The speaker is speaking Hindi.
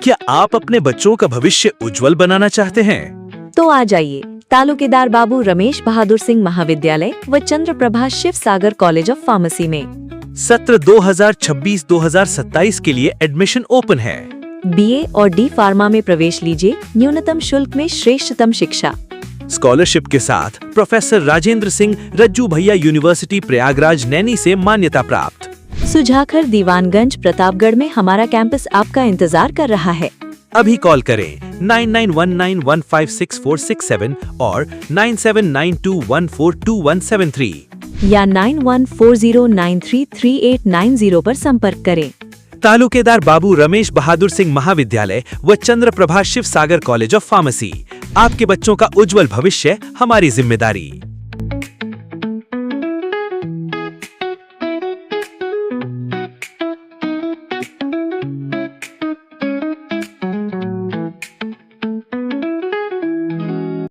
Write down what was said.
क्या आप अपने बच्चों का भविष्य उज्जवल बनाना चाहते हैं? तो आ जाइए तालुकेदार बाबू रमेश बहादुर सिंह महाविद्यालय व चंद्रप्रभा शिव सागर कॉलेज ऑफ फार्मेसी में। सत्र 2026-2027 के लिए एडमिशन ओपन है। BA और D फार्मा में प्रवेश लीजिए, न्यूनतम शुल्क में श्रेष्ठतम शिक्षा। स्कॉलरशिप के साथ प्रोफेसर राजेंद्र सिंह रज्जू भैया यूनिवर्सिटी प्रयागराज नैनी से मान्यता प्राप्त। सुजाखर दीवानगंज प्रतापगढ़ में हमारा कैंपस आपका इंतजार कर रहा है। अभी कॉल करें 9919156467 और 9792142173 या 9140933890 पर संपर्क करें। तालुकेदार बाबू रमेश बहादुर सिंह महाविद्यालय व चंद्रप्रभा शिव सागर कॉलेज ऑफ फार्मेसी। आपके बच्चों का उज्जवल भविष्य हमारी जिम्मेदारी।